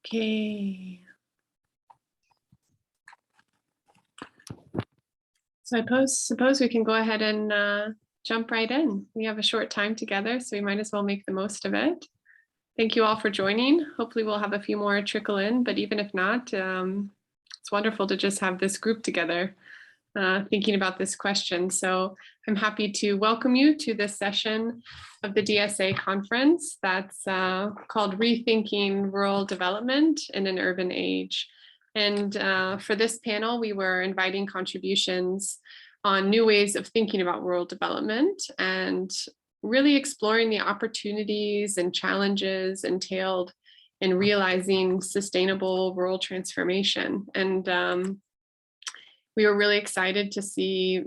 Okay. So I suppose we can go ahead and jump right in. We have a short time together, so we might as well make the most of it. Thank you all for joining. Hopefully we'll have a few more trickle in, but even if not, it's wonderful to just have this group together thinking about this question. So I'm happy to welcome you to this session of the DSA conference that's called Rethinking Rural Development in an Urban Age. And for this panel, we were inviting contributions on new ways of thinking about rural development and really exploring the opportunities and challenges entailed in realizing sustainable rural transformation. And we were really excited to see,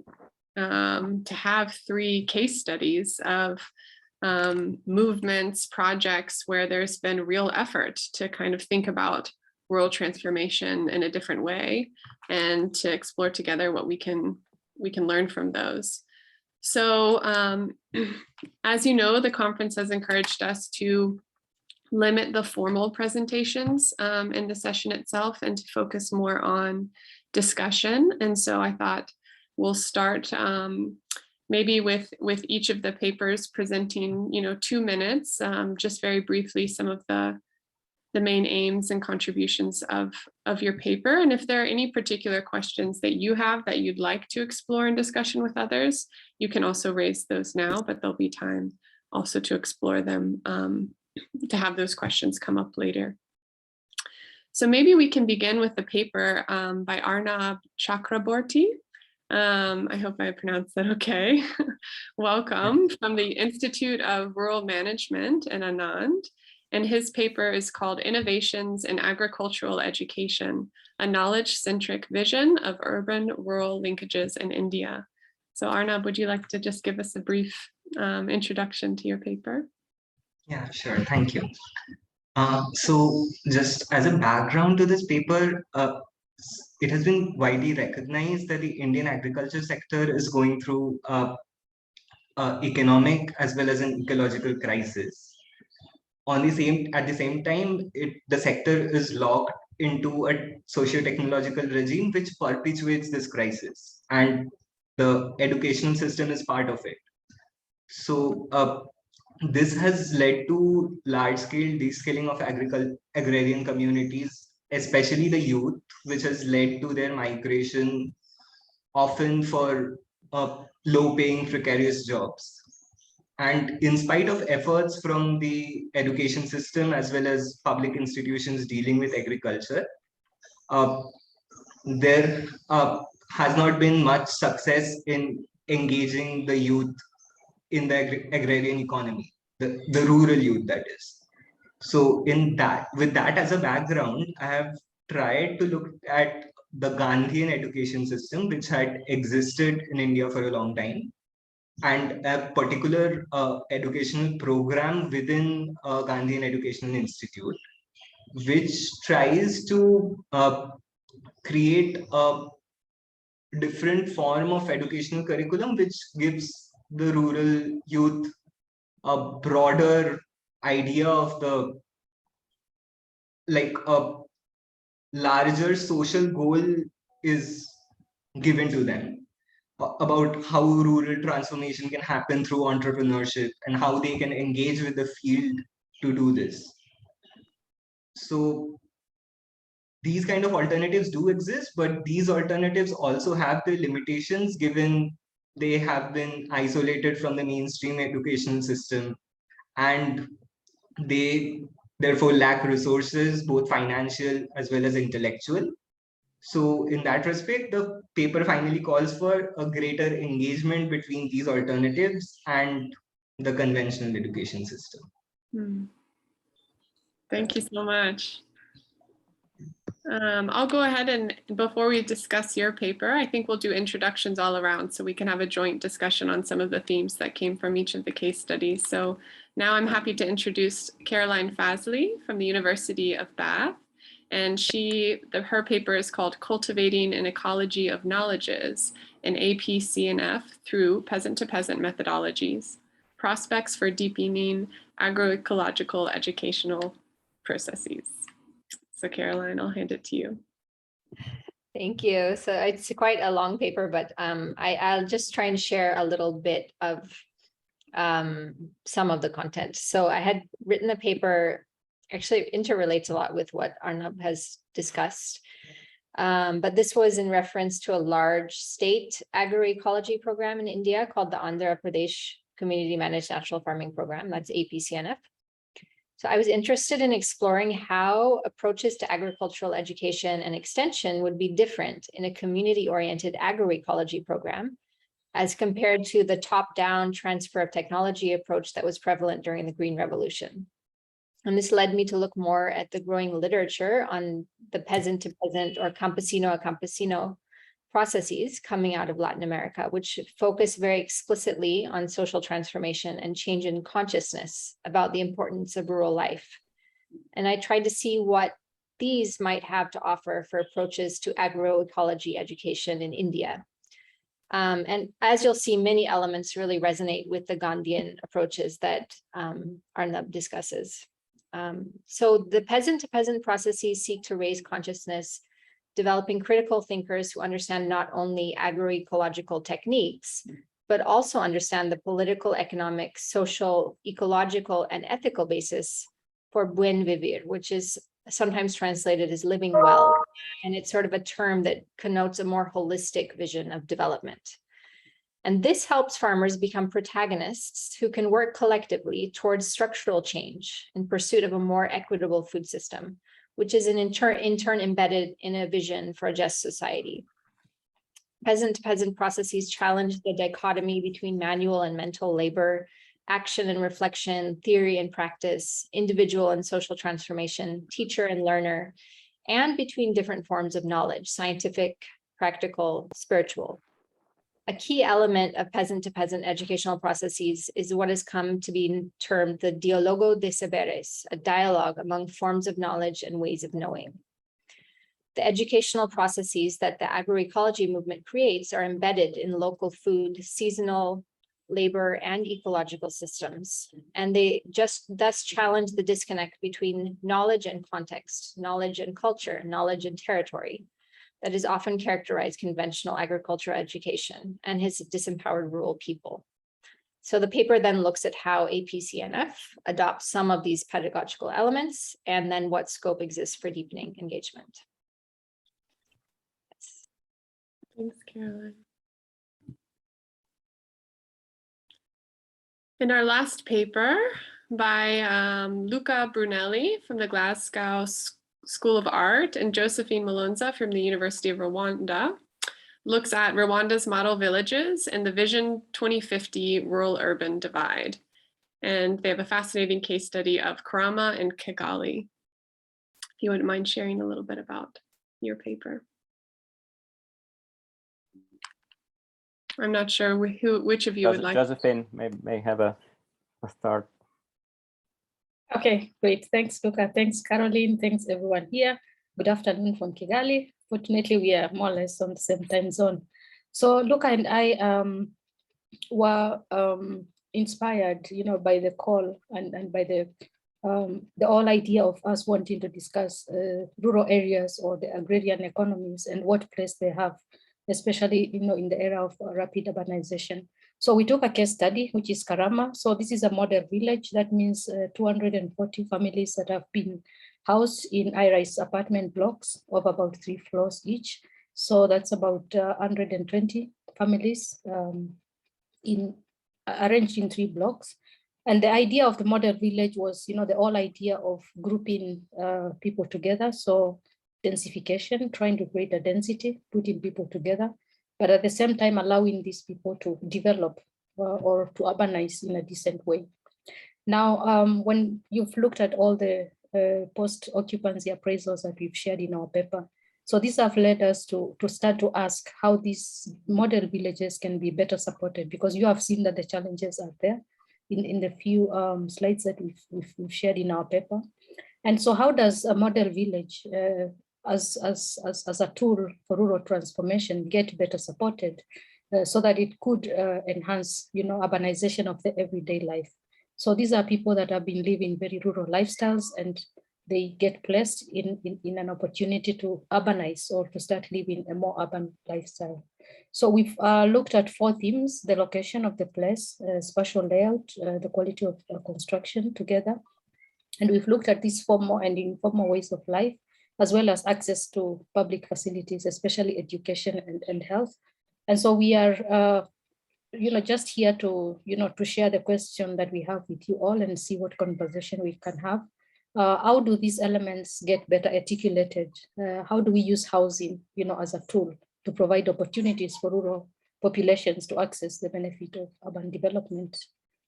to have 3 case studies of movements, projects where there's been real effort to kind of think about rural transformation in a different way and to explore together what we can learn from those. So as you know, the conference has encouraged us to limit the formal presentations in the session itself and to focus more on discussion. And so I thought we'll start maybe with each of the papers presenting, 2 minutes, just very briefly, some of the main aims and contributions of your paper. And if there are any particular questions that you have that you'd like to explore in discussion with others, you can also raise those now, but there'll be time also to explore them, to have those questions come up later. So maybe we can begin with the paper by Arnab Chakraborty. I hope I pronounced that okay. Welcome, from the Institute of Rural Management in Anand. And his paper is called Innovations in Agricultural Education, a knowledge-centric vision of urban-rural linkages in India. So Arnab, would you like to just give us a brief introduction to your paper? Yeah, sure. Thank you. So just as a background to this paper, it has been widely recognized that the Indian agriculture sector is going through economic as well as an ecological crisis. At the same time, the sector is locked into a socio-technological regime which perpetuates this crisis, and the educational system is part of it. So this has led to large-scale descaling of agrarian communities, especially the youth, which has led to their migration, often for low-paying precarious jobs. And in spite of efforts from the education system as well as public institutions dealing with agriculture, there has not been much success in engaging the youth in the agrarian economy, the rural youth, that is. So with that as a background, I have tried to look at the Gandhian education system, which had existed in India for a long time, and a particular educational program within Gandhian Educational Institute, which tries to create a different form of educational curriculum, which gives the rural youth a broader idea of a larger social goal is given to them about how rural transformation can happen through entrepreneurship and how they can engage with the field to do this. So these kind of alternatives do exist, but these alternatives also have their limitations given they have been isolated from the mainstream educational system, and they therefore lack resources, both financial as well as intellectual. So in that respect, the paper finally calls for a greater engagement between these alternatives and the conventional education system. Thank you so much. I'll go ahead and before we discuss your paper, I think we'll do introductions all around so we can have a joint discussion on some of the themes that came from each of the case studies. So now I'm happy to introduce Caroline Fazley from the University of Bath. And her paper is called Cultivating an Ecology of Knowledges in APCNF through Peasant-to-Peasant Methodologies, Prospects for Deepening Agroecological Educational Processes. So Caroline, I'll hand it to you. Thank you. So it's quite a long paper, but I'll just try and share a little bit of some of the content. So I had written the paper, actually interrelates a lot with what Arnab has discussed. But this was in reference to a large state agroecology program in India called the Andhra Pradesh Community Managed Natural Farming Program, that's APCNF. So I was interested in exploring how approaches to agricultural education and extension would be different in a community-oriented agroecology program as compared to the top-down transfer of technology approach that was prevalent during the Green Revolution. And this led me to look more at the growing literature on the peasant-to-peasant or campesino-a-campesino processes coming out of Latin America, which focus very explicitly on social transformation and change in consciousness about the importance of rural life. And I tried to see what these might have to offer for approaches to agroecology education in India. And as you'll see, many elements really resonate with the Gandhian approaches that Arnab discusses. So the peasant-to-peasant processes seek to raise consciousness, developing critical thinkers who understand not only agroecological techniques, but also understand the political, economic, social, ecological, and ethical basis for buen vivir, which is sometimes translated as living well. And it's sort of a term that connotes a more holistic vision of development. And this helps farmers become protagonists who can work collectively towards structural change in pursuit of a more equitable food system, which is in turn embedded in a vision for a just society. Peasant-to-peasant processes challenge the dichotomy between manual and mental labor, action and reflection, theory and practice, individual and social transformation, teacher and learner, and between different forms of knowledge, scientific, practical, spiritual. A key element of peasant-to-peasant educational processes is what has come to be termed the diálogo de saberes, a dialogue among forms of knowledge and ways of knowing. The educational processes that the agroecology movement creates are embedded in local food, seasonal, labor, and ecological systems. And they just thus challenge the disconnect between knowledge and context, knowledge and culture, knowledge and territory, that is often characterized conventional agricultural education and has disempowered rural people. So the paper then looks at how APCNF adopts some of these pedagogical elements and then what scope exists for deepening engagement. Thanks, Caroline. In our last paper by Luca Brunelli from the Glasgow School of Art and Josephine Malonza from the University of Rwanda looks at Rwanda's model villages and the Vision 2050 rural-urban divide. And they have a fascinating case study of Karama and Kigali. If you wouldn't mind sharing a little bit about your paper. I'm not sure which of you would like. Josephine may have a start. Okay, great. Thanks, Luca. Thanks, Caroline. Thanks, everyone here. Good afternoon from Kigali. Fortunately, we are more or less on the same time zone. So Luca and I were inspired, by the call and by the whole idea of us wanting to discuss rural areas or the agrarian economies and what place they have, especially in the era of rapid urbanization. So we took a case study, which is Karama. So this is a model village. That means 240 families that have been housed in high-rise apartment blocks of about 3 floors each. So that's about 120 families arranged in 3 blocks. And the idea of the model village was, the whole idea of grouping people together. So densification, trying to create a density, putting people together, but at the same time allowing these people to develop or to urbanize in a decent way. Now, when you've looked at all the post-occupancy appraisals that we've shared in our paper, so these have led us to start to ask how these model villages can be better supported, because you have seen that the challenges are there in the few slides that we've shared in our paper. And so how does a model village as a tool for rural transformation get better supported so that it could enhance, urbanization of the everyday life? So these are people that have been living very rural lifestyles, and they get placed in an opportunity to urbanize or to start living a more urban lifestyle. So we've looked at 4 themes: the location of the place, spatial layout, the quality of construction together. And we've looked at these formal and informal ways of life, as well as access to public facilities, especially education and health. And so we are just here to, to share the question that we have with you all and see what conversation we can have. How do these elements get better articulated? How do we use housing, as a tool to provide opportunities for rural populations to access the benefit of urban development?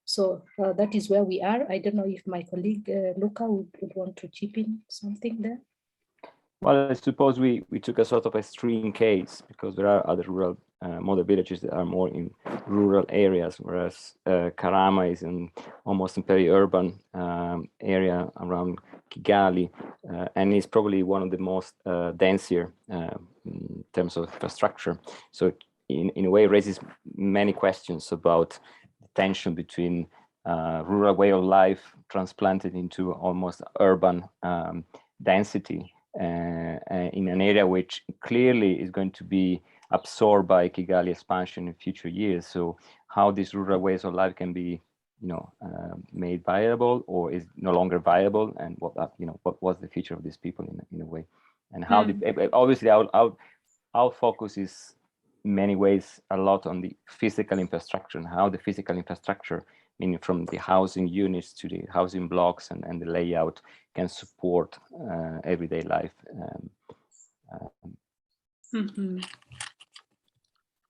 So that is where we are. I don't know if my colleague Luca would want to chip in something there. Well, I suppose we took a sort of extreme case because there are other rural model villages that are more in rural areas, whereas Karama is almost in peri-urban area around Kigali, and is probably one of the most denser in terms of infrastructure. So in a way, raises many questions about the tension between rural way of life transplanted into almost urban density. In an area which clearly is going to be absorbed by Kigali expansion in future years. So how these rural ways of life can be, made viable or is no longer viable, and what was the future of these people in a way, and how obviously our focus is in many ways a lot on the physical infrastructure and how the physical infrastructure, meaning from the housing units to the housing blocks and the layout, can support everyday life.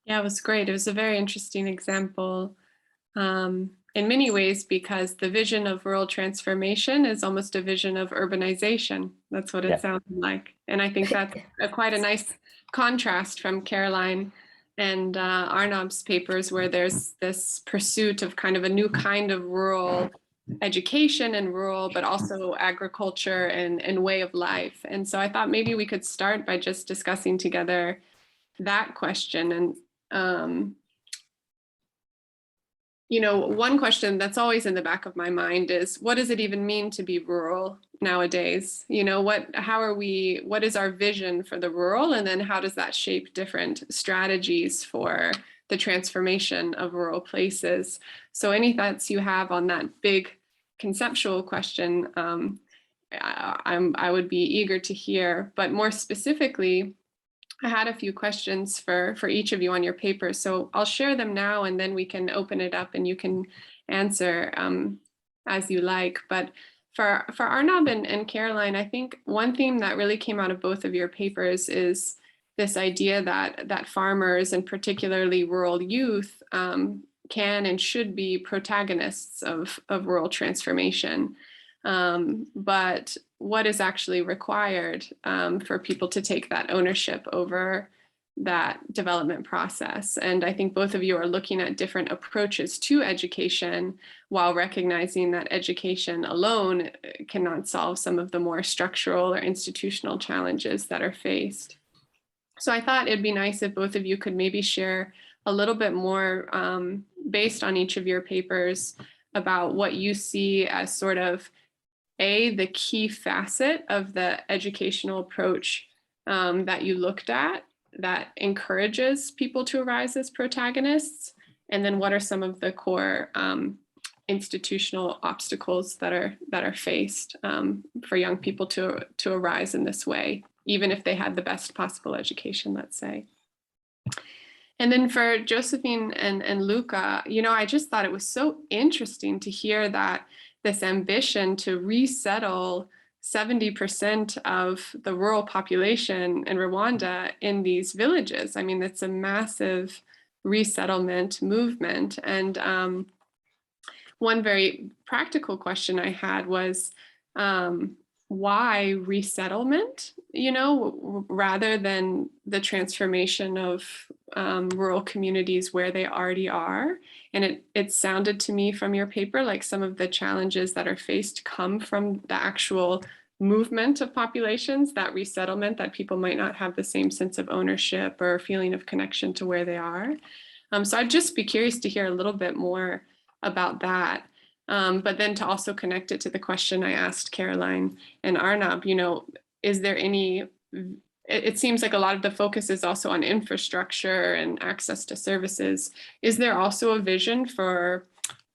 Yeah, it was great. It was a very interesting example in many ways, because the vision of rural transformation is almost a vision of urbanization. That's what it sounds like. And I think that's quite a nice contrast from Caroline and Arnab's papers, where there's this pursuit of kind of a new kind of rural education and rural, but also agriculture and way of life. And so I thought maybe we could start by just discussing together that question. And, one question that's always in the back of my mind is, what does it even mean to be rural nowadays? What is our vision for the rural? And then how does that shape different strategies for the transformation of rural places? So any thoughts you have on that big conceptual question, I would be eager to hear. But more specifically, I had a few questions for each of you on your paper. So I'll share them now, and then we can open it up and you can answer as you like. But for Arnab and Caroline, I think one theme that really came out of both of your papers is this idea that farmers, and particularly rural youth, can and should be protagonists of rural transformation. But what is actually required for people to take that ownership over that development process? And I think both of you are looking at different approaches to education, while recognizing that education alone cannot solve some of the more structural or institutional challenges that are faced. So I thought it'd be nice if both of you could maybe share a little bit more based on each of your papers about what you see as sort of the key facet of the educational approach that you looked at that encourages people to arise as protagonists, and then what are some of the core institutional obstacles that are faced for young people to arise in this way, even if they had the best possible education, let's say. And then for Josephine and Luca, I just thought it was so interesting to hear that this ambition to resettle 70% of the rural population in Rwanda in these villages. I mean, it's a massive resettlement movement. And one very practical question I had was, why resettlement, rather than the transformation of rural communities where they already are? And it sounded to me from your paper like some of the challenges that are faced come from the actual movement of populations, that resettlement, that people might not have the same sense of ownership or feeling of connection to where they are. So I'd just be curious to hear a little bit more about that. But then to also connect it to the question I asked Caroline and Arnab, you know, is there any, it seems like a lot of the focus is also on infrastructure and access to services. Is there also a vision for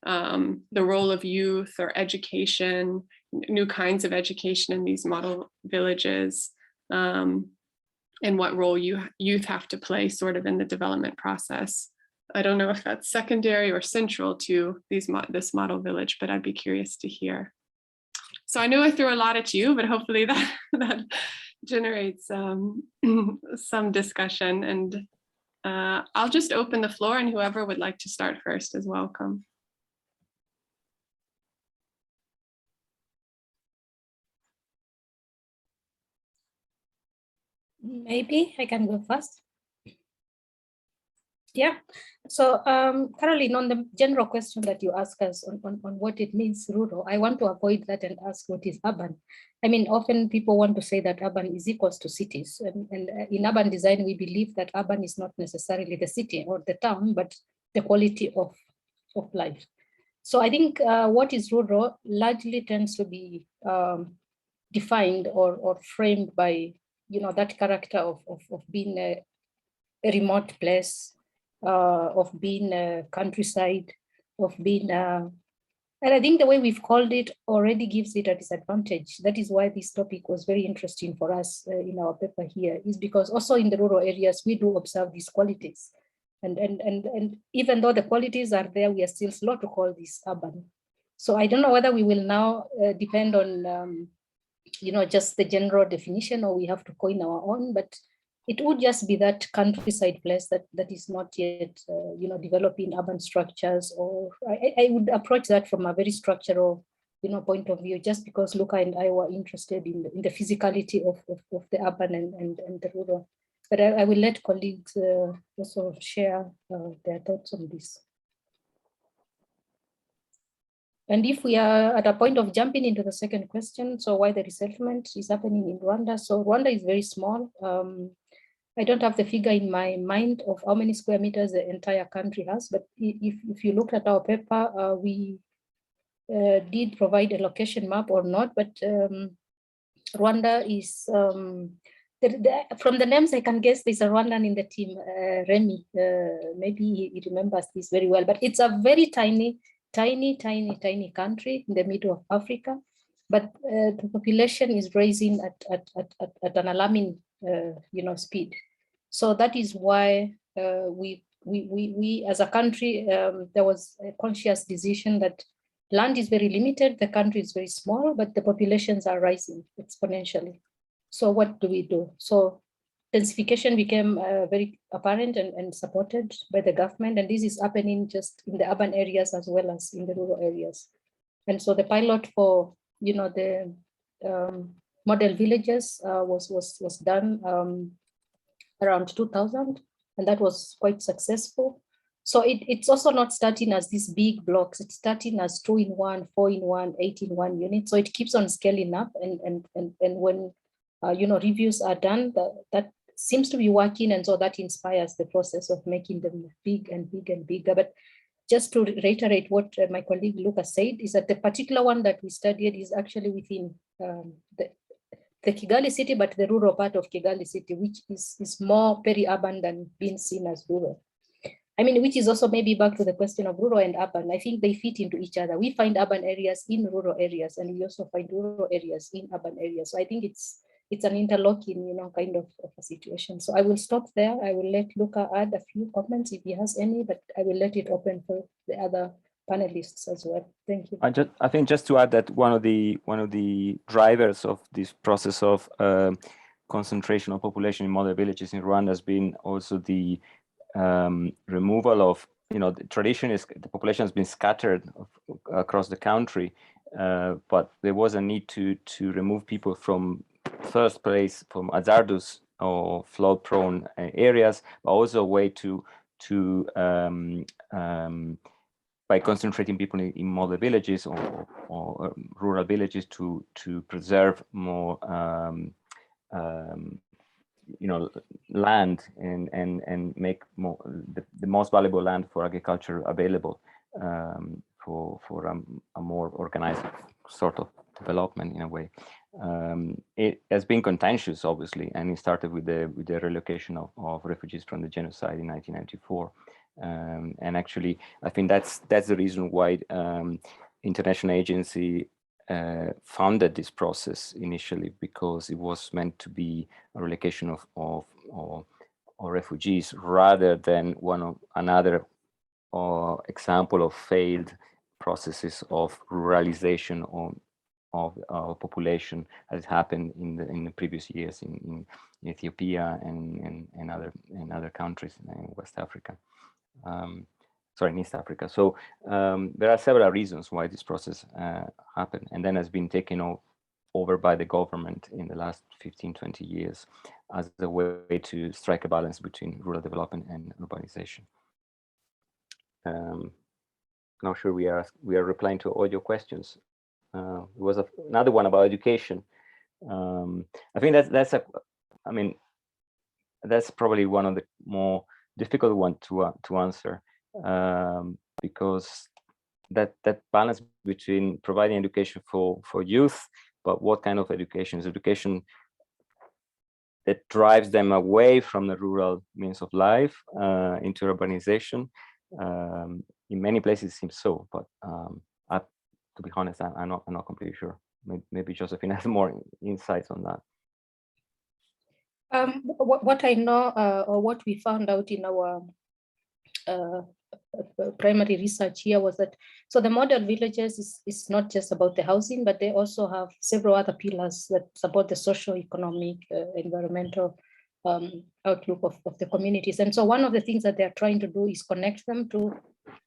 the role of youth or education, new kinds of education in these model villages, and what role youth have to play sort of in the development process? I don't know if that's secondary or central to this model village, but I'd be curious to hear. So I know I threw a lot at you, but hopefully that generates some discussion. And I'll just open the floor, and whoever would like to start first is welcome. Maybe I can go first. Yeah, so Caroline, on the general question that you ask us on what it means rural, I want to avoid that and ask what is urban. I mean, often people want to say that urban is equals to cities. And in urban design, we believe that urban is not necessarily the city or the town, but the quality of life. So I think what is rural largely tends to be defined or framed by, you know, that character of being a remote place, of being countryside, of being, and I think the way we've called it already gives it a disadvantage. That is why this topic was very interesting for us in our paper here, is because also in the rural areas, we do observe these qualities. And even though the qualities are there, we are still slow to call this urban. So I don't know whether we will now depend on, you know, just the general definition, or we have to coin our own, but it would just be that countryside place that is not yet, you know, developing urban structures. Or I would approach that from a very structural, you know, point of view, just because Luca and I were interested in the physicality of the urban and the rural. But I will let colleagues also share their thoughts on this. And if we are at a point of jumping into the second question, so why the resettlement is happening in Rwanda? So Rwanda is very small. I don't have the figure in my mind of how many square meters the entire country has, but if you look at our paper, we did provide a location map or not, but Rwanda is, from the names I can guess there's a Rwandan in the team, Remy, maybe he remembers this very well, but it's a very tiny country in the middle of Africa, but the population is rising at an alarming you know, speed. So that is why we as a country, there was a conscious decision that land is very limited, the country is very small, but the populations are rising exponentially. So what do we do? So densification became very apparent and supported by the government, and this is happening just in the urban areas as well as in the rural areas. And so the pilot for, you know, the model villages was done around 2000, and that was quite successful. So it's also not starting as these big blocks, it's starting as 2-in-1, 4-in-1, 8-in-1 units. So it keeps on scaling up, and when you know, reviews are done, that seems to be working, and so that inspires the process of making them big and big and bigger. But just to reiterate what my colleague Lucas said, is that the particular one that we studied is actually within the Kigali city, but the rural part of Kigali city, which is more peri-urban than being seen as rural. I mean, which is also maybe back to the question of rural and urban. I think they fit into each other. We find urban areas in rural areas, and we also find rural areas in urban areas. So I think it's an interlocking, you know, kind of a situation. So I will stop there. I will let Luca add a few comments if he has any, but I will let it open for the other panelists as well. Thank you. I think just to add that one of the drivers of this process of concentration of population in model villages in Rwanda has been also the removal of, you know, the tradition is the population has been scattered across the country, but there was a need to remove people from first place from hazardous or flood-prone areas, but also a way to by concentrating people in model villages or rural villages to preserve more you know, land and make more the most valuable land for agriculture available a more organized sort of development in a way. It has been contentious, obviously, and it started with the relocation of refugees from the genocide in 1994. And actually, I think that's the reason why international agency funded this process initially, because it was meant to be a relocation of refugees rather than another example of failed processes of ruralization of population as happened in the previous years in Ethiopia and other countries in West Africa. Sorry, in East Africa. So there are several reasons why this process happened, and then has been taken over by the government in the last 15-20 years as a way to strike a balance between rural development and urbanization. Not sure we are replying to all your questions. There was another one about education. I think that's probably one of the more difficult one to answer, because that balance between providing education for youth, but what kind of education is education that drives them away from the rural means of life into urbanization. In many places it seems so, but to be honest, I'm not completely sure. Maybe Josephine has more insights on that. What I know, or what we found out in our primary research here was that, so the model villages is not just about the housing, but they also have several other pillars that support the social, economic, environmental outlook of the communities. And so one of the things that they're trying to do is connect them to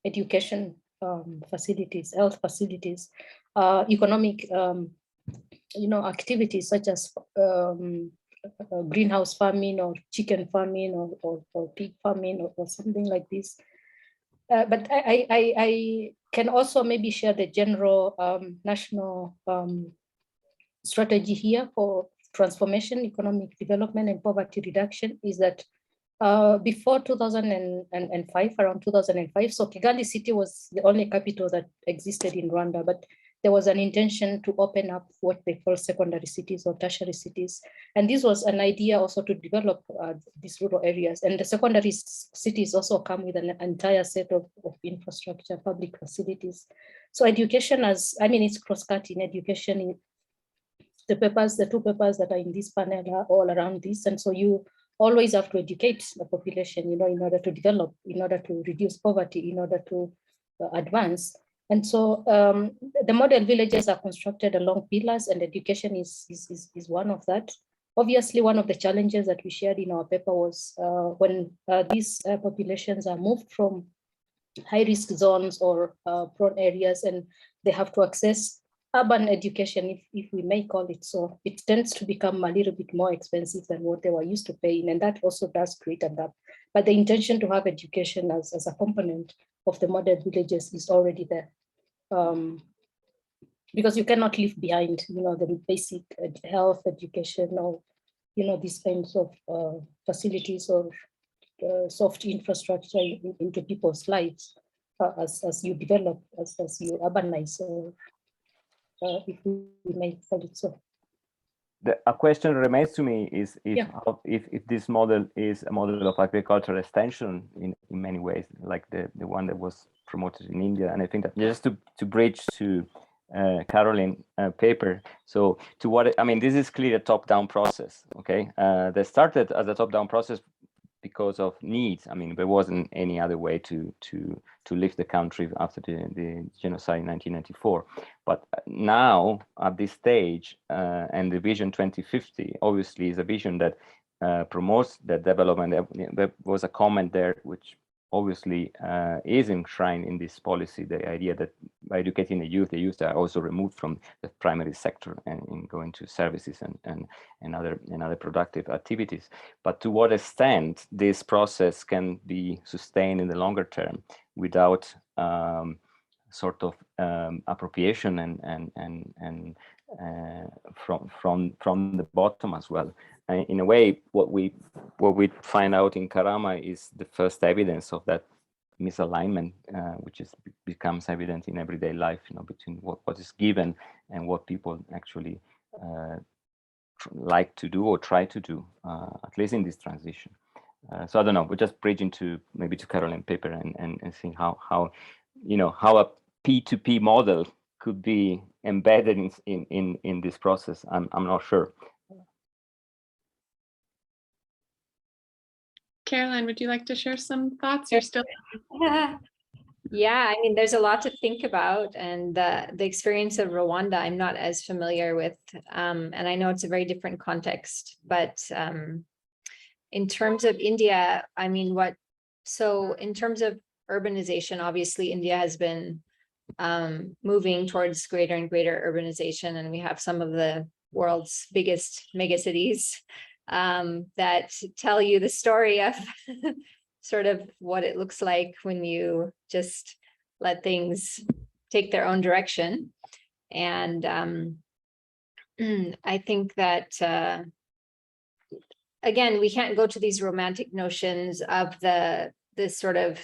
education facilities, health facilities, economic activities such as greenhouse farming or chicken farming or pig farming or something like this. But I can also maybe share the general national strategy here for transformation, economic development, and poverty reduction is that before 2005, around 2005, so Kigali city was the only capital that existed in Rwanda, but there was an intention to open up what they call secondary cities or tertiary cities. And this was an idea also to develop these rural areas. And the secondary cities also come with an entire set of infrastructure, public facilities. So education it's cross-cutting education. The two papers that are in this panel are all around this. And so you always have to educate the population, in order to develop, in order to reduce poverty, in order to advance. And so the model villages are constructed along pillars, and education is one of that. Obviously, one of the challenges that we shared in our paper was when these populations are moved from high-risk zones or prone areas, and they have to access urban education, if we may call it so, it tends to become a little bit more expensive than what they were used to paying, and that also does create a gap. But the intention to have education as a component of the model villages is already there. Because you cannot leave behind, the basic health education or, these kinds of facilities or soft infrastructure into people's lives as you develop, as you urbanize. So, if we may call it so. A question remains to me is if this model is a model of agricultural extension in many ways, like the one that was promoted in India. And I think that just to bridge to Caroline paper. So to what, this is clearly a top-down process, okay? That started as a top-down process because of needs. There wasn't any other way to lift the country after the genocide in 1994. But now at this stage, and the Vision 2050 obviously is a vision that promotes the development. There was a comment there which obviously is enshrined in this policy, the idea that by educating the youth are also removed from the primary sector and going to services and other productive activities. But to what extent this process can be sustained in the longer term without sort of appropriation and from the bottom as well. In a way, what we find out in Karama is the first evidence of that misalignment, which becomes evident in everyday life, between what is given and what people actually like to do or try to do, at least in this transition. So I don't know, we're just bridging to maybe to Caroline's paper and seeing how how a P2P model could be embedded in this process. I'm not sure. Caroline, would you like to share some thoughts? You're still. Yeah, I mean, there's a lot to think about, and the experience of Rwanda, I'm not as familiar with, and I know it's a very different context, but in terms of India, I mean, so in terms of urbanization, obviously India has been moving towards greater and greater urbanization, and we have some of the world's biggest megacities that tell you the story of sort of what it looks like when you just let things take their own direction. And I think that, again, we can't go to these romantic notions of this sort of,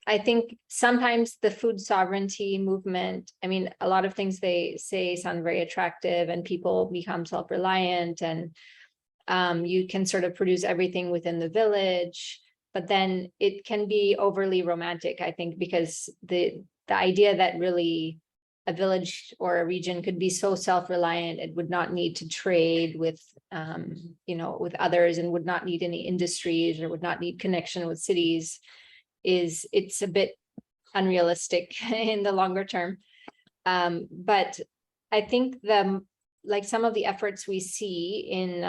I think sometimes the food sovereignty movement, I mean, a lot of things they say sound very attractive, and people become self-reliant, and you can sort of produce everything within the village, but then it can be overly romantic, I think, because the idea that really a village or a region could be so self-reliant, it would not need to trade with, with others, and would not need any industries, or would not need connection with cities, it's a bit unrealistic in the longer term. But I think like some of the efforts we see in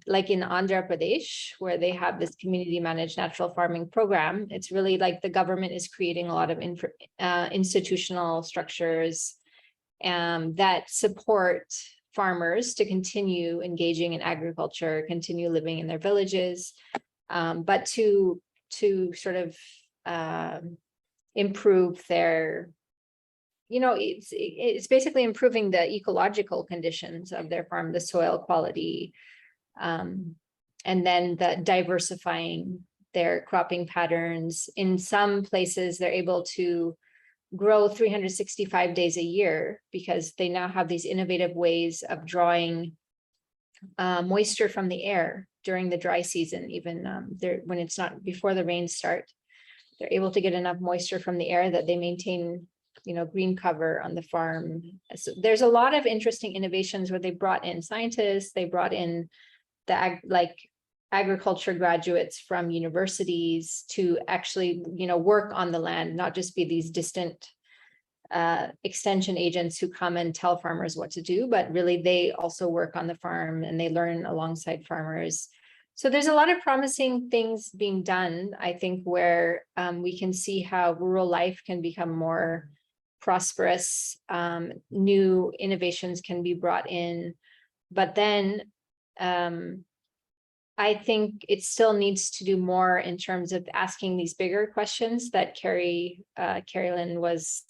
like in Andhra Pradesh, where they have this community managed natural farming program, it's really like the government is creating a lot of institutional structures that support farmers to continue engaging in agriculture, continue living in their villages, but to sort of improve their, it's basically improving the ecological conditions of their farm, the soil quality, and then the diversifying their cropping patterns. In some places, they're able to grow 365 days a year because they now have these innovative ways of drawing moisture from the air during the dry season, even when it's not before the rains start. They're able to get enough moisture from the air that they maintain, green cover on the farm. So there's a lot of interesting innovations where they brought in scientists, they brought in the agriculture graduates from universities to actually, work on the land, not just be these distant extension agents who come and tell farmers what to do, but really they also work on the farm and they learn alongside farmers. So there's a lot of promising things being done, I think, where we can see how rural life can become more prosperous, new innovations can be brought in, but then I think it still needs to do more in terms of asking these bigger questions that Carolyn was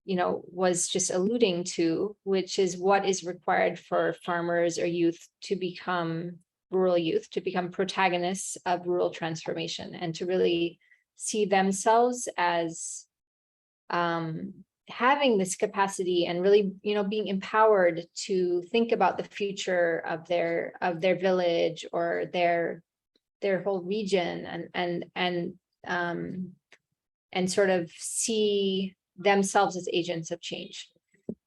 just alluding to, which is what is required for farmers or youth to become rural youth, to become protagonists of rural transformation, and to really see themselves as having this capacity and really, being empowered to think about the future of their village or their whole region, and sort of see themselves as agents of change.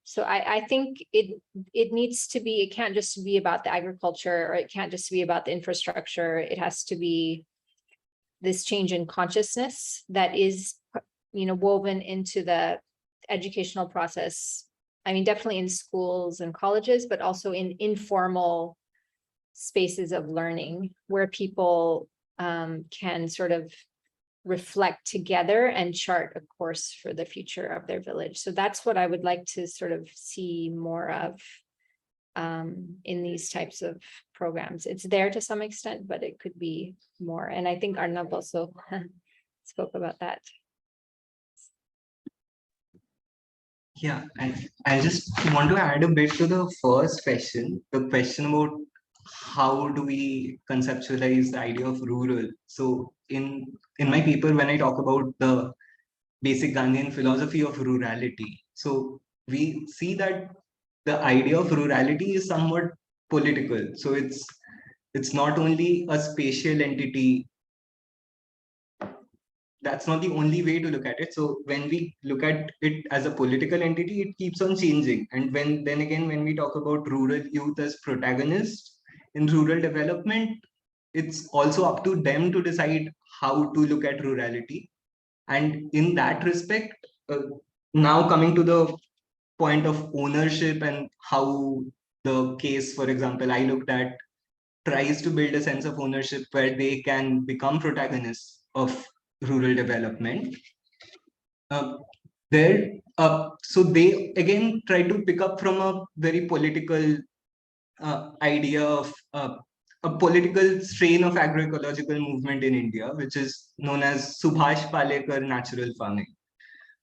So I think it needs to be, it can't just be about the agriculture, or it can't just be about the infrastructure. It has to be this change in consciousness that is, woven into the educational process. I mean, definitely in schools and colleges, but also in informal spaces of learning where people can sort of reflect together and chart a course for the future of their village. So that's what I would like to sort of see more of in these types of programs. It's there to some extent, but it could be more. And I think Arnav also spoke about that. Yeah, and I just want to add a bit to the first question, the question about how do we conceptualize the idea of rural. So in my paper when I talk about the basic Gandhian philosophy of rurality. So we see that the idea of rurality is somewhat political. So it's not only a spatial entity. That's not the only way to look at it. So when we look at it as a political entity, it keeps on changing. And then again, when we talk about rural youth as protagonists in rural development, it's also up to them to decide how to look at rurality. And in that respect, now coming to the point of ownership and how the case, for example, I looked at, tries to build a sense of ownership where they can become protagonists of rural development. So they again try to pick up from a very political idea of a political strain of agroecological movement in India, which is known as Subhash Palekar natural farming,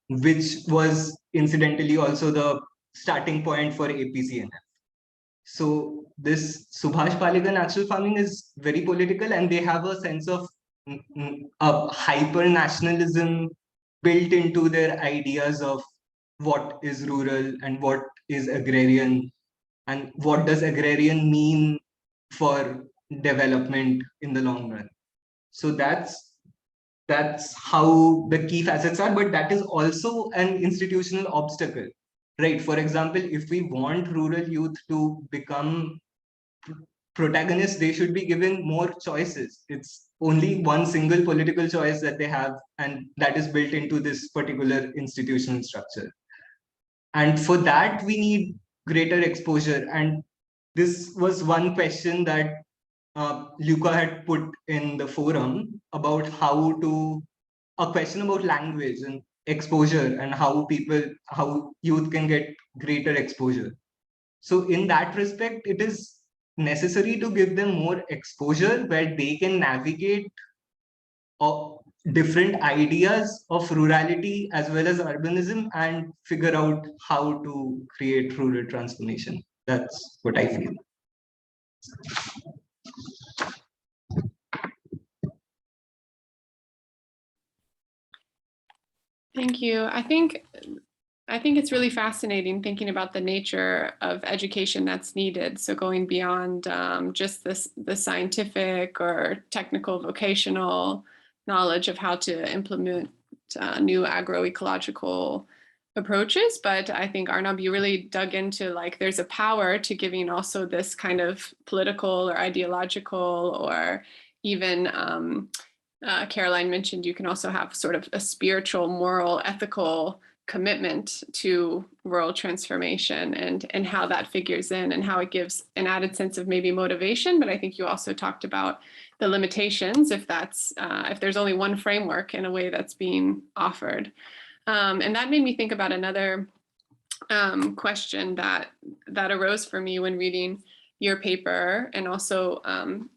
which was incidentally also the starting point for APCNF. So this Subhash Palekar natural farming is very political, and they have a sense of a hyper nationalism built into their ideas of what is rural and what is agrarian, and what does agrarian mean for development in the long run. So that's how the key facets are, but that is also an institutional obstacle, right? For example, if we want rural youth to become protagonists, they should be given more choices. It's only one single political choice that they have, and that is built into this particular institutional structure. And for that, we need greater exposure. And this was one question that Luca had put in the forum about a question about language and exposure, and how youth can get greater exposure. So in that respect, it is necessary to give them more exposure where they can navigate different ideas of rurality as well as urbanism and figure out how to create rural transformation. That's what I feel. Thank you. I think it's really fascinating thinking about the nature of education that's needed. So going beyond just the scientific or technical vocational knowledge of how to implement new agroecological approaches. But I think, Arnab, you really dug into, like, there's a power to giving also this kind of political or ideological, or even Caroline mentioned you can also have sort of a spiritual, moral, ethical commitment to rural transformation, and how that figures in, and how it gives an added sense of maybe motivation. But I think you also talked about the limitations if there's only one framework in a way that's being offered. And that made me think about another question that arose for me when reading your paper, and also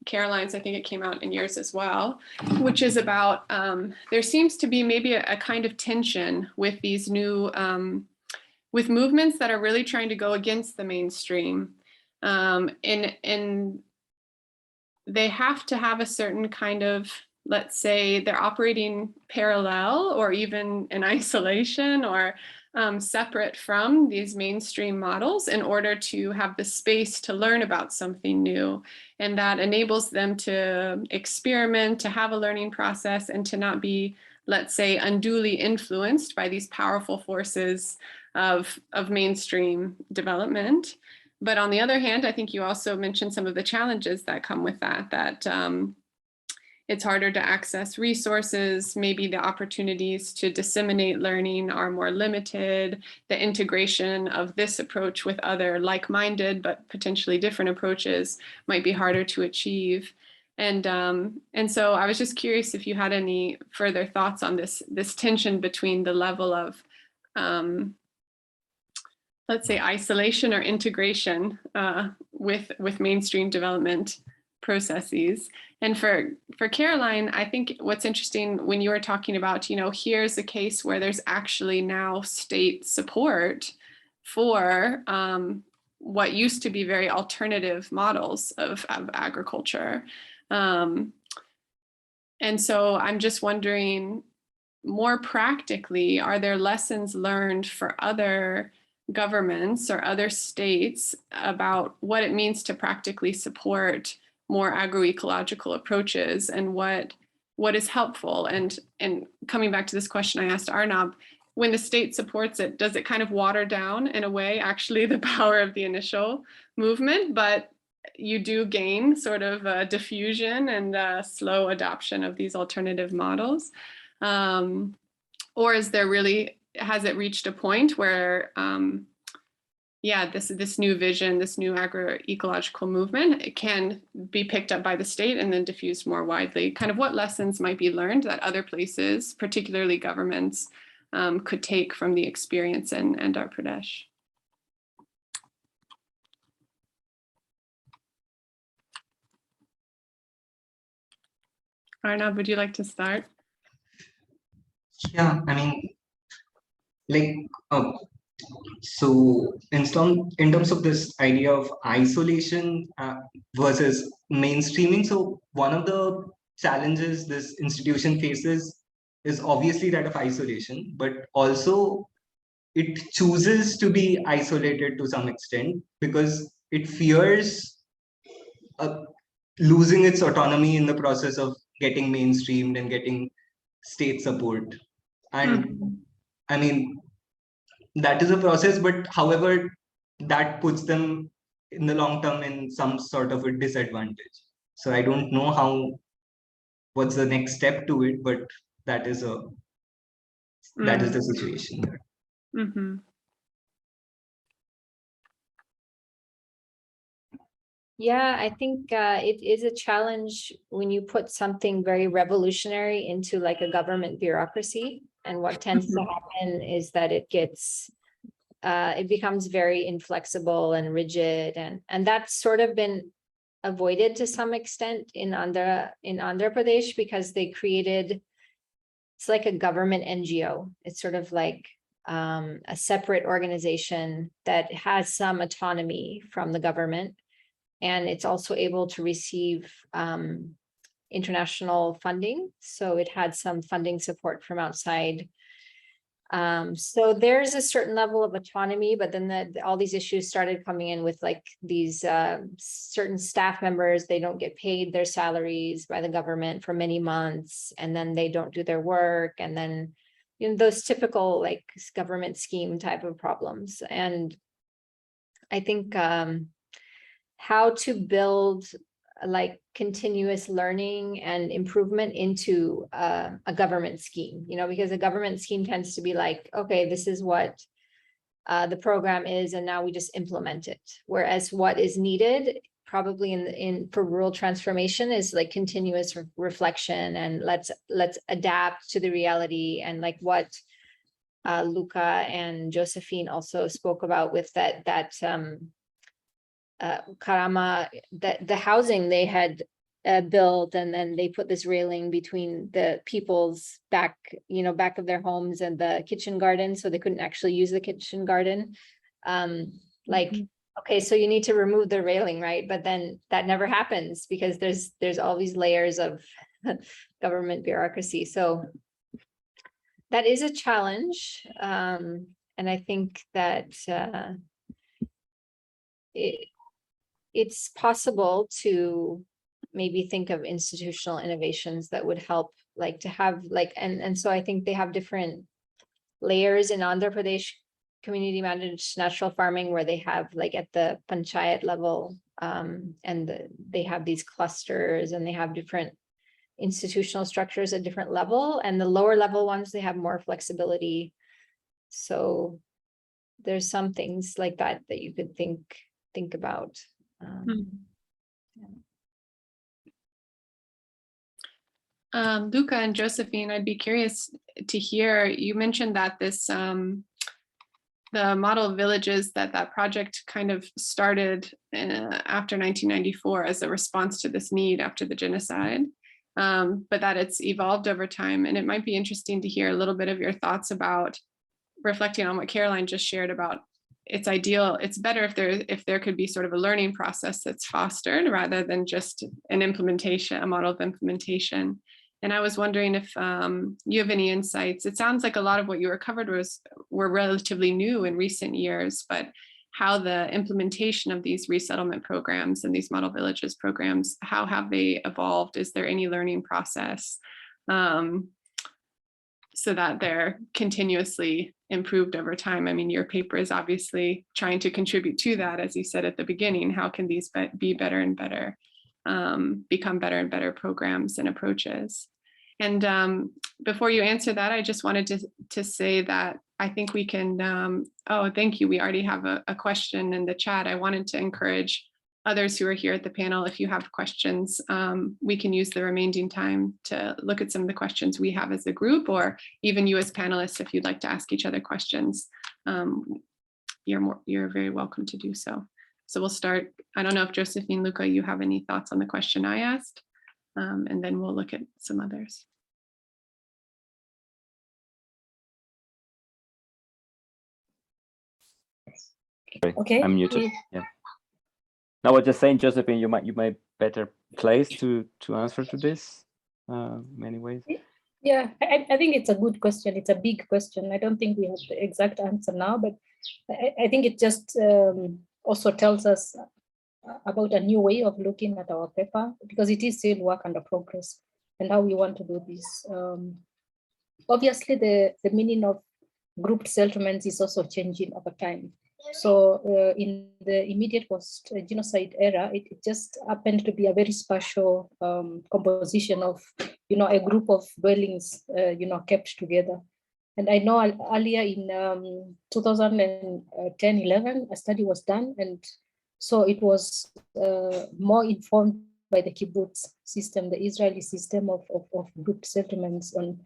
Caroline's, I think it came out in yours as well, which is about there seems to be maybe a kind of tension with these new, with movements that are really trying to go against the mainstream. And they have to have a certain kind of, let's say they're operating parallel or even in isolation or separate from these mainstream models in order to have the space to learn about something new. And that enables them to experiment, to have a learning process, and to not be, let's say, unduly influenced by these powerful forces of mainstream development. But on the other hand, I think you also mentioned some of the challenges that come with that it's harder to access resources, maybe the opportunities to disseminate learning are more limited, the integration of this approach with other like-minded but potentially different approaches might be harder to achieve. And so I was just curious if you had any further thoughts on this tension between the level of let's say isolation or integration with mainstream development processes. And for Caroline, I think what's interesting when you were talking about, here's a case where there's actually now state support for what used to be very alternative models of agriculture. And so I'm just wondering, more practically, are there lessons learned for other governments or other states about what it means to practically support more agroecological approaches, and what is helpful? And coming back to this question I asked Arnab, when the state supports it, does it kind of water down in a way actually the power of the initial movement, but you do gain sort of diffusion and slow adoption of these alternative models? Or is there really, has it reached a point where, yeah, this new vision, this new agroecological movement, it can be picked up by the state and then diffused more widely? Kind of what lessons might be learned that other places, particularly governments, could take from the experience in Andhra Pradesh? Arnab, would you like to start? Yeah, I mean, like, so in terms of this idea of isolation versus mainstreaming, so one of the challenges this institution faces is obviously that of isolation, but also it chooses to be isolated to some extent because it fears losing its autonomy in the process of getting mainstreamed and getting state support. And I mean, that is a process, but however, that puts them in the long term in some sort of a disadvantage. So I don't know what's the next step to it, but that is the situation there. Mm-hmm. Yeah, I think it is a challenge when you put something very revolutionary into like a government bureaucracy. And what tends to happen is that it gets, it becomes very inflexible and rigid, and that's sort of been avoided to some extent in Andhra Pradesh, because they created, it's like a government NGO. It's sort of like a separate organization that has some autonomy from the government. And it's also able to receive international funding. So it had some funding support from outside. So there's a certain level of autonomy, but then all these issues started coming in with like these certain staff members, they don't get paid their salaries by the government for many months, and then they don't do their work. And then, you know, those typical like government scheme type of problems. And I think how to build like continuous learning and improvement into a government scheme, you know, because a government scheme tends to be like, okay, this is what the program is, and now we just implement it. Whereas what is needed probably for rural transformation is like continuous reflection, and let's adapt to the reality. And like what Luca and Josephine also spoke about with that Karama, that the housing they had built, and then they put this railing between the people's back of their homes and the kitchen garden, so they couldn't actually use the kitchen garden. Okay, so you need to remove the railing, right? But then that never happens because there's all these layers of government bureaucracy. So that is a challenge, and I think that it's possible to maybe think of institutional innovations that would help, like to have like, and so I think they have different layers in Andhra Pradesh community managed natural farming, where they have like at the panchayat level, and they have these clusters, and they have different institutional structures at different level, and the lower level ones, they have more flexibility. So there's some things like that you could think about. Luca and Josephine, I'd be curious to hear, you mentioned that this the model villages, that project kind of started after 1994 as a response to this need after the genocide, but that it's evolved over time. And it might be interesting to hear a little bit of your thoughts about reflecting on what Caroline just shared about it's ideal, it's better if there could be sort of a learning process that's fostered rather than just an implementation, a model of implementation. And I was wondering if you have any insights. It sounds like a lot of what you were covered were relatively new in recent years, but how the implementation of these resettlement programs and these model villages programs, how have they evolved? Is there any learning process so that they're continuously improved over time? I mean, your paper is obviously trying to contribute to that, as you said at the beginning. How can these be better and better, become better and better programs and approaches? And before you answer that, I just wanted to say that I think we can, oh, thank you. We already have a question in the chat. I wanted to encourage others who are here at the panel, if you have questions, we can use the remaining time to look at some of the questions we have as a group, or even you as panelists, if you'd like to ask each other questions, you're very welcome to do so. So we'll start. I don't know if Josephine, Luca, you have any thoughts on the question I asked, and then we'll look at some others. Okay. I'm muted. Yeah. No, I was just saying, Josephine, you might better place to answer to this many ways. Yeah, I think it's a good question. It's a big question. I don't think we have the exact answer now, but I think it just also tells us about a new way of looking at our paper, because it is still work under progress and how we want to do this. Obviously, the meaning of grouped settlements is also changing over time. So in the immediate post-genocide era, it just happened to be a very special composition of, a group of dwellings, kept together. And I know earlier in 2010-11, a study was done, and so it was more informed by the kibbutz system, the Israeli system of grouped settlements, on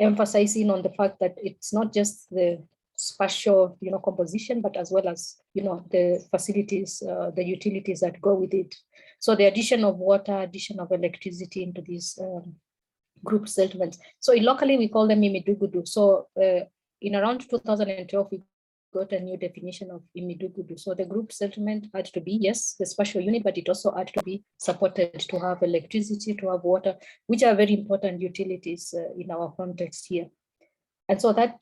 emphasizing on the fact that it's not just the spatial, composition, but as well as, the facilities, the utilities that go with it. So the addition of water, addition of electricity into these group settlements. So locally we call them imidugudu. So in around 2012, we got a new definition of imidugudu. So the group settlement had to be, yes, the spatial unit, but it also had to be supported to have electricity, to have water, which are very important utilities in our context here. And so that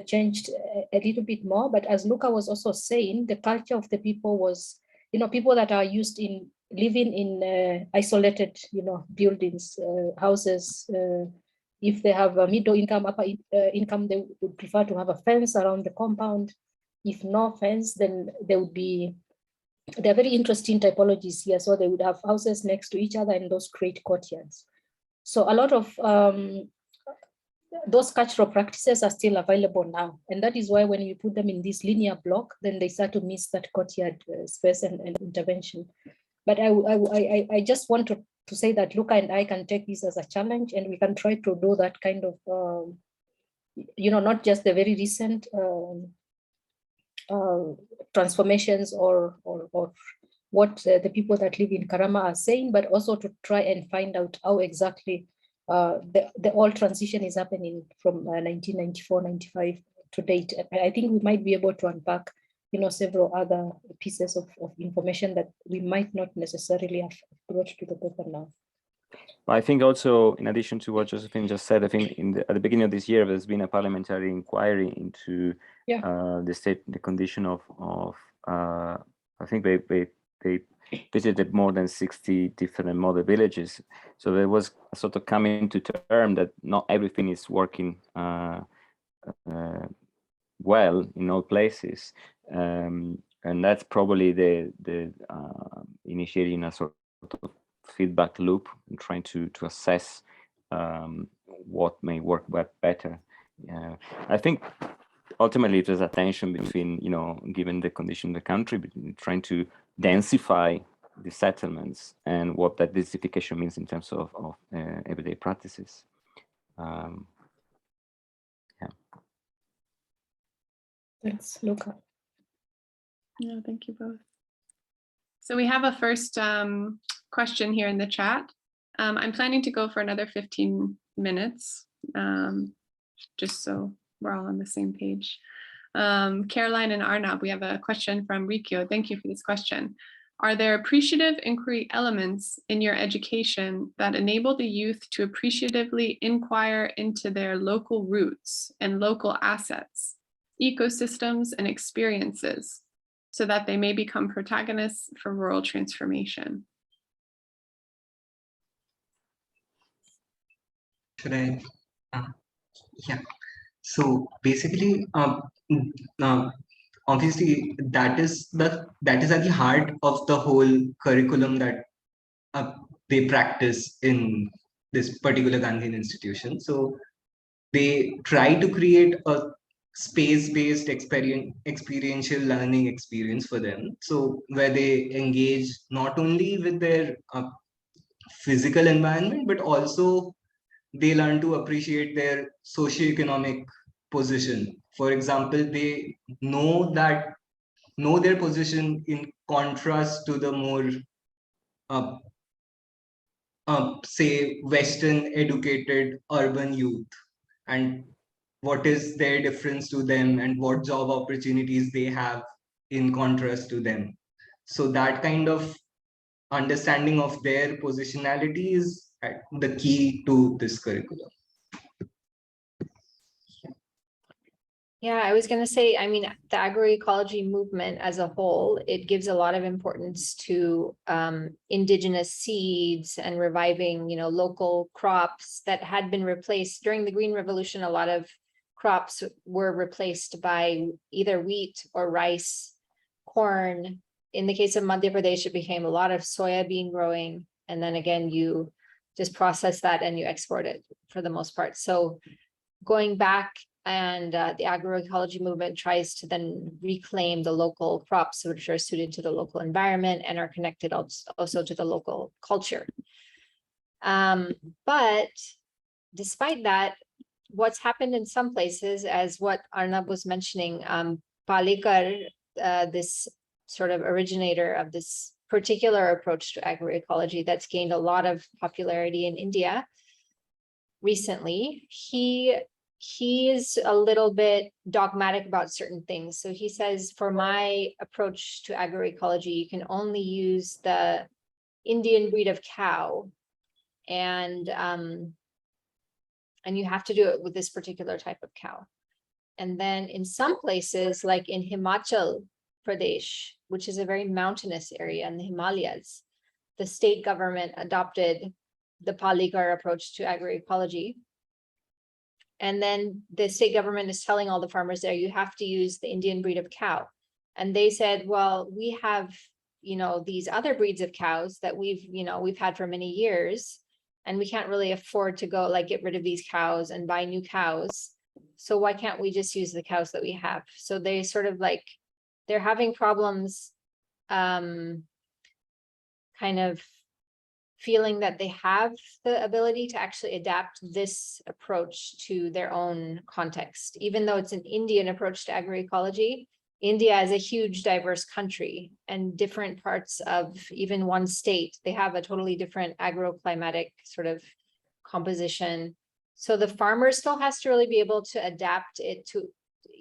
changed a little bit more. But as Luca was also saying, the culture of the people was, people that are used in living in isolated, buildings, houses. If they have a middle income, upper income, they would prefer to have a fence around the compound. If no fence, then there would be, they're very interesting typologies here. So they would have houses next to each other, and those create courtyards. So a lot of those cultural practices are still available now. And that is why when you put them in this linear block, then they start to miss that courtyard space and intervention. But I just want to say that Luca and I can take this as a challenge, and we can try to do that kind of, not just the very recent transformations or what the people that live in Karama are saying, but also to try and find out how exactly the whole transition is happening from 1994-95 to date. I think we might be able to unpack, several other pieces of information that we might not necessarily have brought to the paper now. I think also, in addition to what Josephine just said, I think at the beginning of this year, there's been a parliamentary inquiry into the condition of I think they visited more than 60 different model villages. So there was a sort of coming to term that not everything is working well in all places. And that's probably the initiating a sort of feedback loop and trying to assess what may work better. I think ultimately there's a tension between, given the condition of the country, between trying to densify the settlements and what that densification means in terms of everyday practices. Thanks, Luca. No, thank you both. So we have a first question here in the chat. I'm planning to go for another 15 minutes, just so we're all on the same page. Caroline and Arnab, we have a question from Rikyo. Thank you for this question. Are there appreciative inquiry elements in your education that enable the youth to appreciatively inquire into their local roots and local assets, ecosystems, and experiences so that they may become protagonists for rural transformation? Should I? Yeah. So basically, obviously, that is at the heart of the whole curriculum that they practice in this particular Gandhian institution. So they try to create a space-based experiential learning experience for them. So where they engage not only with their physical environment, but also they learn to appreciate their socioeconomic position. For example, they know their position in contrast to the more say Western educated urban youth, and what is their difference to them and what job opportunities they have in contrast to them. So that kind of understanding of their positionality is the key to this curriculum. Yeah, I was going to say, I mean, the agroecology movement as a whole, it gives a lot of importance to indigenous seeds and reviving, local crops that had been replaced during the Green Revolution. A lot of crops were replaced by either wheat or rice, corn. In the case of Madhya Pradesh, it became a lot of soya bean growing. And then again, you just process that and you export it for the most part. So going back, and the agroecology movement tries to then reclaim the local crops which are suited to the local environment and are connected also to the local culture. But despite that, what's happened in some places, as what Arnab was mentioning, Palikar, this sort of originator of this particular approach to agroecology that's gained a lot of popularity in India recently, he is a little bit dogmatic about certain things. So he says, for my approach to agroecology, you can only use the Indian breed of cow, and you have to do it with this particular type of cow. And then in some places, like in Himachal Pradesh, which is a very mountainous area in the Himalayas, the state government adopted the Palikar approach to agroecology. And then the state government is telling all the farmers there, you have to use the Indian breed of cow. And they said, well, we have, these other breeds of cows that we've had for many years, and we can't really afford to go get rid of these cows and buy new cows. So why can't we just use the cows that we have? So they sort of they're having problems kind of feeling that they have the ability to actually adapt this approach to their own context. Even though it's an Indian approach to agroecology, India is a huge diverse country, and different parts of even one state, they have a totally different agroclimatic sort of composition. So the farmer still has to really be able to adapt it to,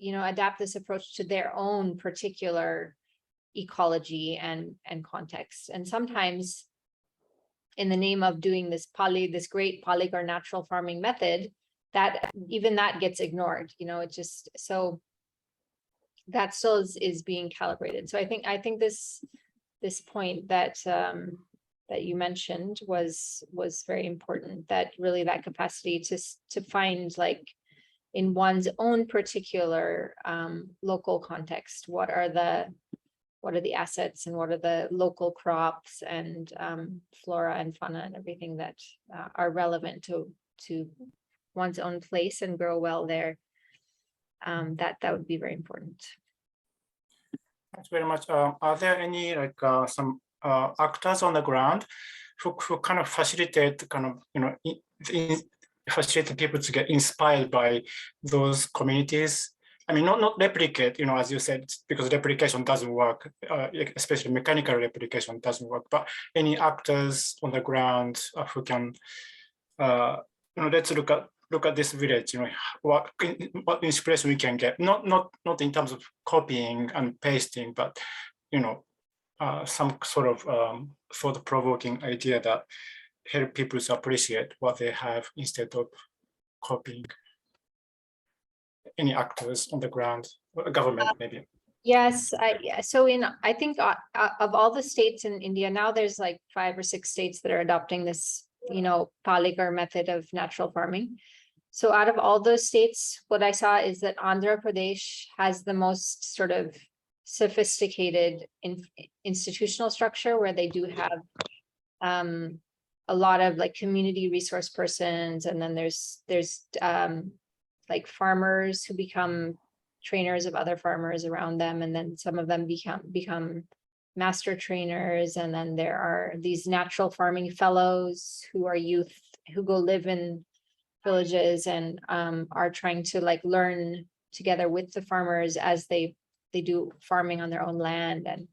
adapt this approach to their own particular ecology and context. And sometimes in the name of doing this great Palikar natural farming method, that even that gets ignored, it just, so that still is being calibrated. So I think this point that that you mentioned was very important, that really that capacity to find in one's own particular local context, what are the assets and what are the local crops and flora and fauna and everything that are relevant to one's own place and grow well there. That would be very important. Thanks very much. Are there any some actors on the ground who kind of facilitate facilitate people to get inspired by those communities? I mean, not replicate, as you said, because replication doesn't work, especially mechanical replication doesn't work, but any actors on the ground who can, let's look at this village, what inspiration we can get, not in terms of copying and pasting, but, some sort of thought-provoking idea that help people to appreciate what they have instead of copying any actors on the ground, or government maybe. Yes, so I think of all the states in India, now there's like 5 or 6 states that are adopting this, polygar method of natural farming. So out of all those states, what I saw is that Andhra Pradesh has the most sort of sophisticated institutional structure, where they do have a lot of like community resource persons, and then there's like farmers who become trainers of other farmers around them, and then some of them become master trainers, and then there are these natural farming fellows who are youth who go live in villages and are trying to like learn together with the farmers as they do farming on their own land. And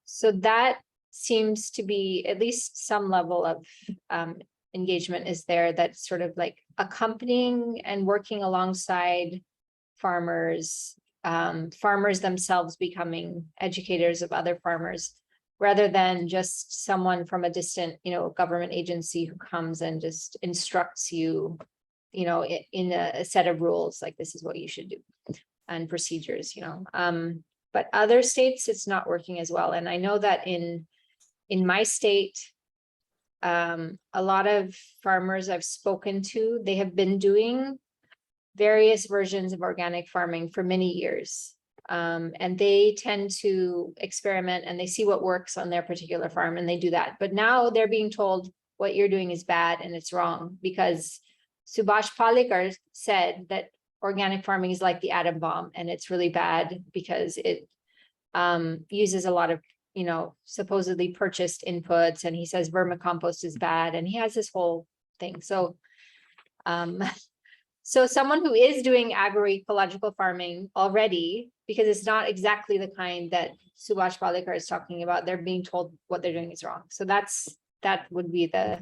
so that seems to be at least some level of engagement is there, that's sort of like accompanying and working alongside farmers, farmers themselves becoming educators of other farmers, rather than just someone from a distant, government agency who comes and just instructs you, in a set of rules, like this is what you should do and procedures, but other states, it's not working as well. And I know that in my state, a lot of farmers I've spoken to, they have been doing various versions of organic farming for many years. And they tend to experiment and they see what works on their particular farm and they do that. But now they're being told what you're doing is bad and it's wrong, because Subhash Palikar said that organic farming is like the atom bomb, and it's really bad because it uses a lot of, supposedly purchased inputs. And he says vermicompost is bad, and he has this whole thing. So, so someone who is doing agroecological farming already, because it's not exactly the kind that Subhash Palikar is talking about, they're being told what they're doing is wrong. So that would be the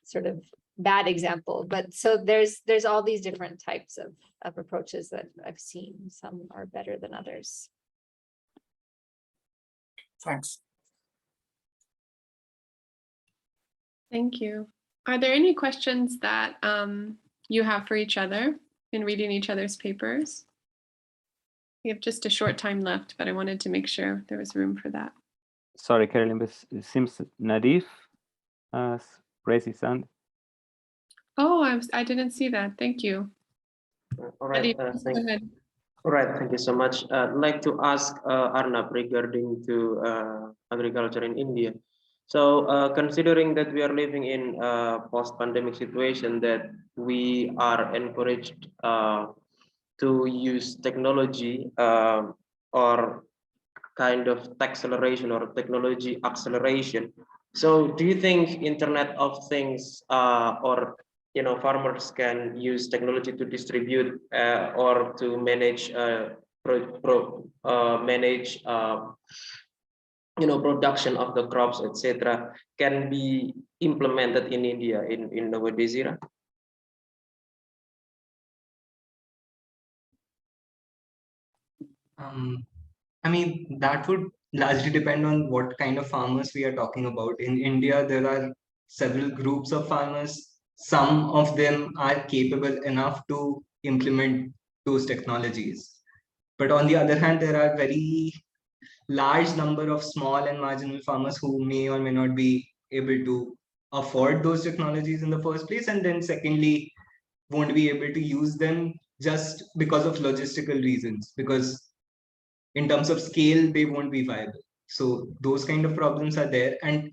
sort of bad example. But so there's all these different types of approaches that I've seen. Some are better than others. Thanks. Thank you. Are there any questions that you have for each other in reading each other's papers? We have just a short time left, but I wanted to make sure there was room for that. Sorry, Carolyn, but it seems Nadif raised his hand. Oh, I didn't see that. Thank you. All right, Go ahead. all right, thank you so much. I'd like to ask Arnab regarding to agriculture in India. So considering that we are living in a post-pandemic situation, that we are encouraged to use technology or kind of acceleration or technology acceleration. So do you think Internet of Things or farmers can use technology to distribute or to manage production of the crops, etc., can be implemented in India in nowadays era? I mean, that would largely depend on what kind of farmers we are talking about. In India, there are several groups of farmers. Some of them are capable enough to implement those technologies. But on the other hand, there are very large number of small and marginal farmers who may or may not be able to afford those technologies in the first place. And then secondly, won't be able to use them just because of logistical reasons, because in terms of scale, they won't be viable. So those kind of problems are there. And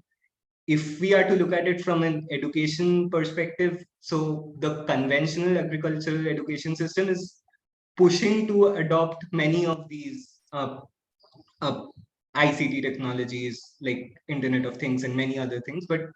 if we are to look at it from an education perspective, so the conventional agricultural education system is pushing to adopt many of these ICT technologies like Internet of Things and many other things. But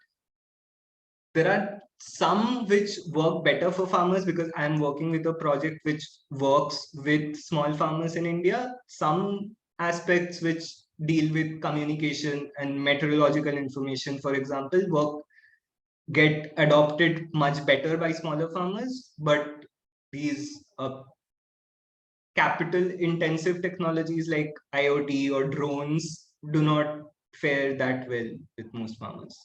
there are some which work better for farmers, because I'm working with a project which works with small farmers in India. Some aspects which deal with communication and meteorological information, for example, get adopted much better by smaller farmers. But these capital intensive technologies like IoT or drones do not fare that well with most farmers.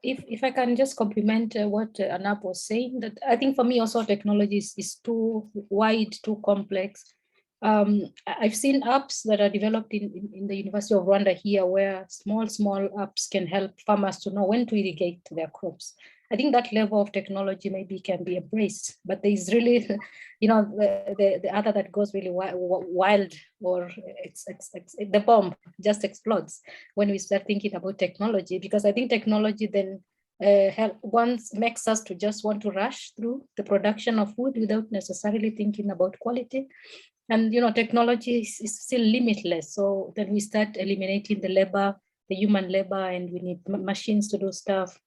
If I can just compliment what Anap was saying, that I think for me also technology is too wide, too complex. I've seen apps that are developed in the University of Rwanda here, where small apps can help farmers to know when to irrigate their crops. I think that level of technology maybe can be embraced, but there is really, the other that goes really wild, or the bomb just explodes when we start thinking about technology, because I think technology then once makes us to just want to rush through the production of food without necessarily thinking about quality. And technology is still limitless. So then we start eliminating the human labor, and we need machines to do stuff.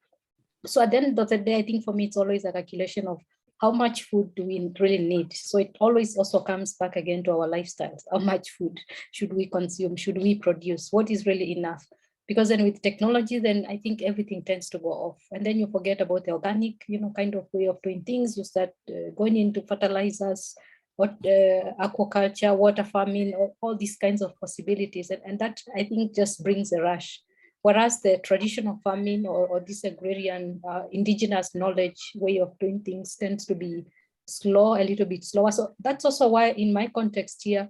So at the end of the day, I think for me, it's always a calculation of how much food do we really need. So it always also comes back again to our lifestyles. How much food should we consume? Should we produce? What is really enough? Because then with technology, then I think everything tends to go off. And then you forget about the organic, kind of way of doing things. You start going into fertilizers, aquaculture, water farming, all these kinds of possibilities. And that, I think, just brings a rush. Whereas the traditional farming or this agrarian indigenous knowledge way of doing things tends to be slow, a little bit slower. So that's also why in my context here,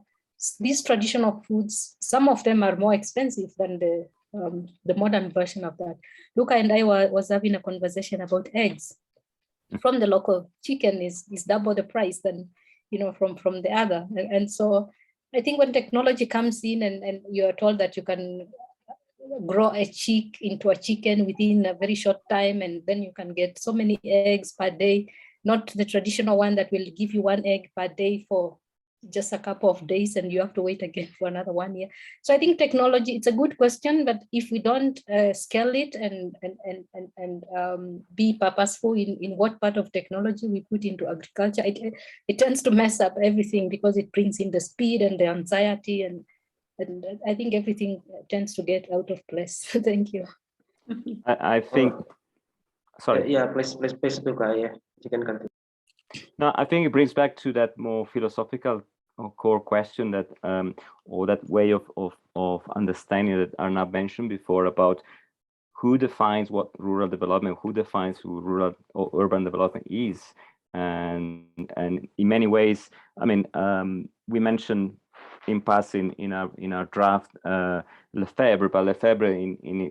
these traditional foods, some of them are more expensive than the modern version of that. Luca and I was having a conversation about eggs. From the local chicken is double the price than from the other. And so I think when technology comes in and you're told that you can grow a chick into a chicken within a very short time, and then you can get so many eggs per day, not the traditional one that will give you 1 egg per day for just a couple of days, and you have to wait again for another 1 year. So I think technology, it's a good question, but if we don't scale it and be purposeful in what part of technology we put into agriculture, it tends to mess up everything, because it brings in the speed and the anxiety, and I think everything tends to get out of place. Thank you. I think, sorry. Yeah, please, Luca. Yeah, you can continue. No, I think it brings back to that more philosophical or core question that, or that way of understanding that Arnab mentioned before, about who defines what rural development, who defines who rural or urban development is. And in many ways, I mean, we mentioned in passing in our draft Lefebvre, but Lefebvre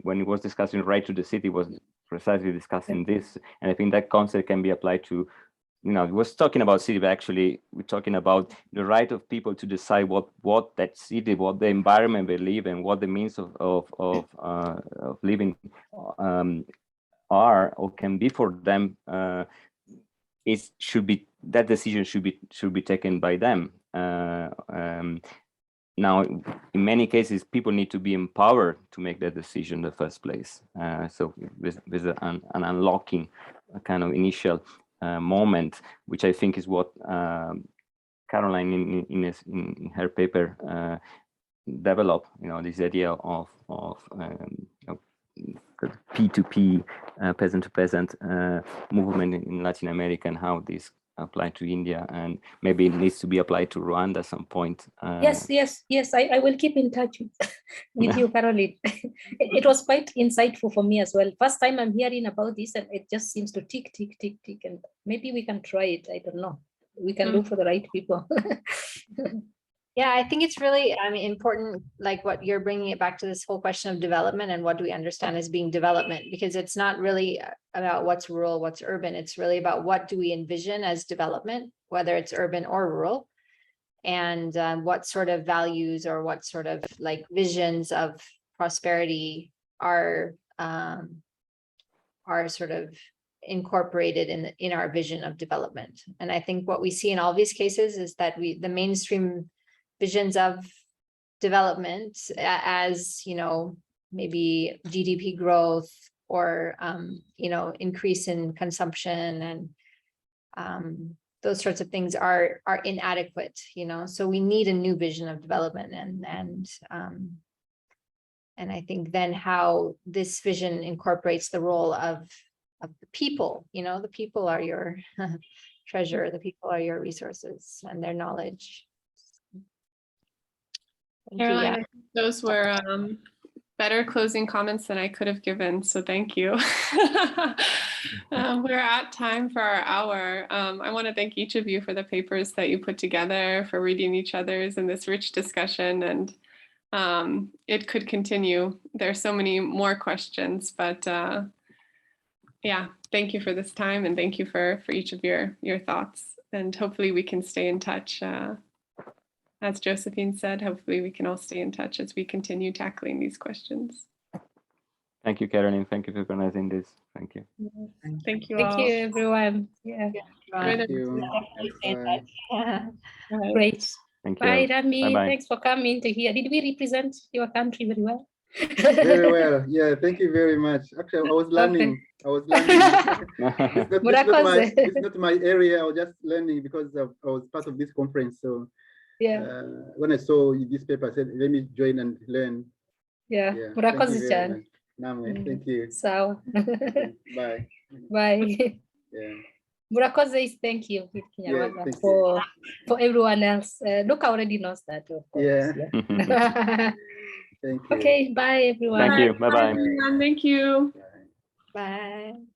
when he was discussing right to the city was precisely discussing this, and I think that concept can be applied to, he was talking about city, but actually we're talking about the right of people to decide what that city, what the environment they live in, what the means of living are or can be for them. That decision should be taken by them. Now, in many cases, people need to be empowered to make that decision in the first place. So with an unlocking, a kind of initial moment, which I think is what Caroline in her paper developed. This idea of P2P, peasant to peasant movement in Latin America, and how this apply to India, and maybe it needs to be applied to Rwanda at some point. Yes. I will keep in touch with you, Caroline. It was quite insightful for me as well. First time I'm hearing about this, and it just seems to tick, and maybe we can try it. I don't know. We can look for the right people. Yeah, I think it's really, important, like what you're bringing it back to, this whole question of development and what do we understand as being development, because it's not really about what's rural, what's urban. It's really about what do we envision as development, whether it's urban or rural, and what sort of values or what sort of like visions of prosperity are sort of incorporated in our vision of development. And I think what we see in all these cases is that the mainstream visions of development as, maybe GDP growth or, increase in consumption and those sorts of things are inadequate, so we need a new vision of development. And I think then how this vision incorporates the role of the people, the people are your treasure, the people are your resources and their knowledge. Thank you. Caroline, Yeah. I think those were better closing comments than I could have given, so thank you. We're at time for our hour. I want to thank each of you for the papers that you put together, for reading each other's in this rich discussion, and it could continue. There's so many more questions, but yeah, thank you for this time, and thank you for each of your thoughts, and hopefully we can stay in touch. As Josephine said, hopefully we can all stay in touch as we continue tackling these questions. Thank you, Caroline. Thank you for organizing this. Thank you. Thank you Thank all. you, everyone. Yeah, Enjoy the- Thank you. Definitely stay in Bye. touch. Yeah. Bye. great. Thank you. Bye, Rami. Bye-bye. Thanks for coming to here. Did we represent your country very well? Very well. Yeah, thank you very much. Actually, I was learning. I was learning. It's not my area. I was just learning because I was part of this conference. So Yeah, when I saw this paper, I said, let me join and learn. yeah. Yeah, thank you Murakoze very cyane. much. Namwe, thank you. Sawa. Bye. Bye. Yeah. Murakoze is thank you with Yeah, Kinyarwanda thank you. for everyone else. Luca already knows that, of course. Yeah. Thank you. Okay, bye everyone. Thank you. Bye-bye. everyone. Thank you. Bye. Bye.